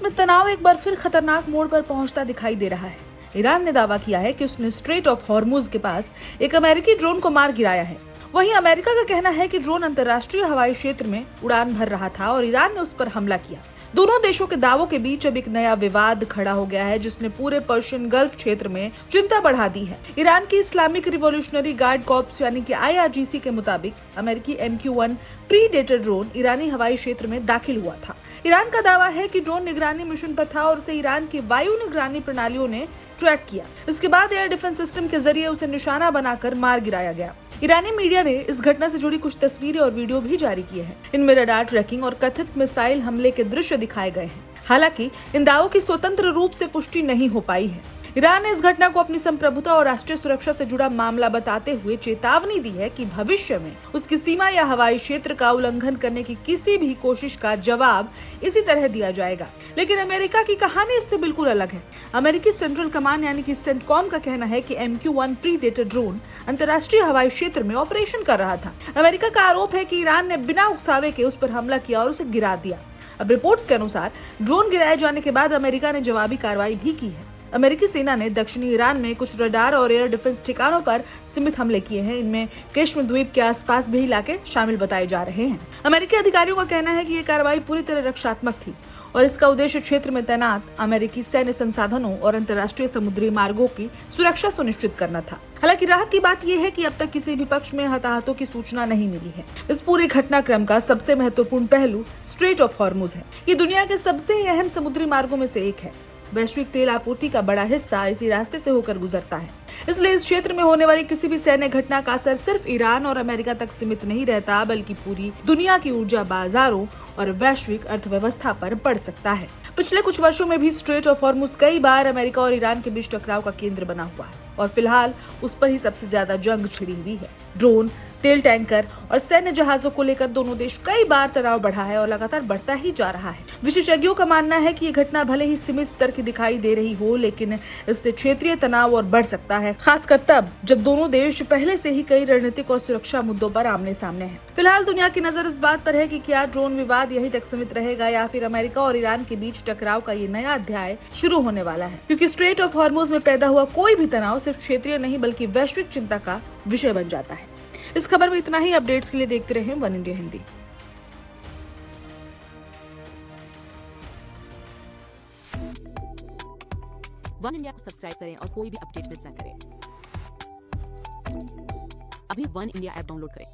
ओरमुज में तनाव एक बार फिर खतरनाक मोड़ पर पहुंचता दिखाई दे रहा है। ईरान ने दावा किया है कि उसने स्ट्रेट ऑफ हॉर्मुज के पास एक अमेरिकी ड्रोन को मार गिराया है। वहीं अमेरिका का कहना है कि ड्रोन अंतर्राष्ट्रीय हवाई क्षेत्र में उड़ान भर रहा था और ईरान ने उस पर हमला किया। दोनों देशों के दावों के बीच अब एक नया विवाद खड़ा हो गया है, जिसने पूरे पर्शियन गल्फ क्षेत्र में चिंता बढ़ा दी है। ईरान की इस्लामिक रिवॉल्यूशनरी गार्ड कॉर्प्स यानी कि IRGC के मुताबिक अमेरिकी MQ-1 प्रीडेटर ड्रोन ईरानी हवाई क्षेत्र में दाखिल हुआ था। ईरान का दावा है कि ड्रोन निगरानी मिशन पर था और उसे ईरान की वायु निगरानी प्रणालियों ने ट्रैक किया। इसके बाद एयर डिफेंस सिस्टम के जरिए उसे निशाना बनाकर मार गिराया गया। ईरानी मीडिया ने इस घटना से जुड़ी कुछ तस्वीरें और वीडियो भी जारी किए हैं। इनमें रडार ट्रैकिंग और कथित मिसाइल हमले के दृश्य दिखाए गए हैं। हालांकि इन दावों की स्वतंत्र रूप से पुष्टि नहीं हो पाई है। ईरान ने इस घटना को अपनी संप्रभुता और राष्ट्रीय सुरक्षा से जुड़ा मामला बताते हुए चेतावनी दी है कि भविष्य में उसकी सीमा या हवाई क्षेत्र का उल्लंघन करने की किसी भी कोशिश का जवाब इसी तरह दिया जाएगा। लेकिन अमेरिका की कहानी इससे बिल्कुल अलग है। अमेरिकी सेंट्रल कमांड यानी कि सेंटकॉम का कहना है कि MQ-1 प्रीडेटर ड्रोन अंतर्राष्ट्रीय हवाई क्षेत्र में ऑपरेशन कर रहा था। अमेरिका का आरोप है कि ईरान ने बिना उकसावे के उस पर हमला किया और उसे गिरा दिया। अब रिपोर्ट्स के अनुसार ड्रोन गिराए जाने के बाद अमेरिका ने जवाबी कार्रवाई भी की है। अमेरिकी सेना ने दक्षिणी ईरान में कुछ रडार और एयर डिफेंस ठिकानों पर सीमित हमले किए हैं। इनमें केश्म द्वीप के आसपास भी इलाके शामिल बताए जा रहे हैं। अमेरिकी अधिकारियों का कहना है कि ये कार्रवाई पूरी तरह रक्षात्मक थी और इसका उद्देश्य क्षेत्र में तैनात अमेरिकी सैन्य संसाधनों और अंतर्राष्ट्रीय समुद्री मार्गों की सुरक्षा सुनिश्चित करना था। हालांकि राहत की बात यह है कि अब तक किसी भी पक्ष में हताहतों की सूचना नहीं मिली है। इस पूरे घटनाक्रम का सबसे महत्वपूर्ण पहलू स्ट्रेट ऑफ हॉर्मुज है। ये दुनिया के सबसे अहम समुद्री मार्गों में से एक है। वैश्विक तेल आपूर्ति का बड़ा हिस्सा इसी रास्ते से होकर गुजरता है। इसलिए इस क्षेत्र में होने वाली किसी भी सैन्य घटना का असर सिर्फ ईरान और अमेरिका तक सीमित नहीं रहता, बल्कि पूरी दुनिया की ऊर्जा बाजारों और वैश्विक अर्थव्यवस्था पर पड़ सकता है। पिछले कुछ वर्षों में भी स्ट्रेट ऑफ हॉर्मुज कई बार अमेरिका और ईरान के बीच टकराव का केंद्र बना हुआ है और फिलहाल उस पर ही सबसे ज्यादा जंग छिड़ी हुई है। ड्रोन, तेल टैंकर और सैन्य जहाजों को लेकर दोनों देश कई बार तनाव बढ़ा है और लगातार बढ़ता ही जा रहा है। विशेषज्ञों का मानना है कि ये घटना भले ही सीमित स्तर की दिखाई दे रही हो, लेकिन इससे क्षेत्रीय तनाव और बढ़ सकता है, खासकर तब जब दोनों देश पहले से ही कई रणनीतिक और सुरक्षा मुद्दों पर आमने सामने हैं। फिलहाल दुनिया की नजर इस बात पर है कि क्या ड्रोन विवाद यहीं तक सीमित रहेगा या फिर अमेरिका और ईरान के बीच टकराव का ये नया अध्याय शुरू होने वाला है, क्योंकि स्ट्रेट ऑफ हॉर्मुज में पैदा हुआ कोई भी तनाव सिर्फ क्षेत्रीय नहीं बल्कि वैश्विक चिंता का विषय बन जाता है। इस खबर में इतना ही। अपडेट्स के लिए देखते रहें one India Hindi. One India को सब्सक्राइब करें और कोई भी अपडेट मिस ना करें। अभी वन इंडिया ऐप डाउनलोड करें।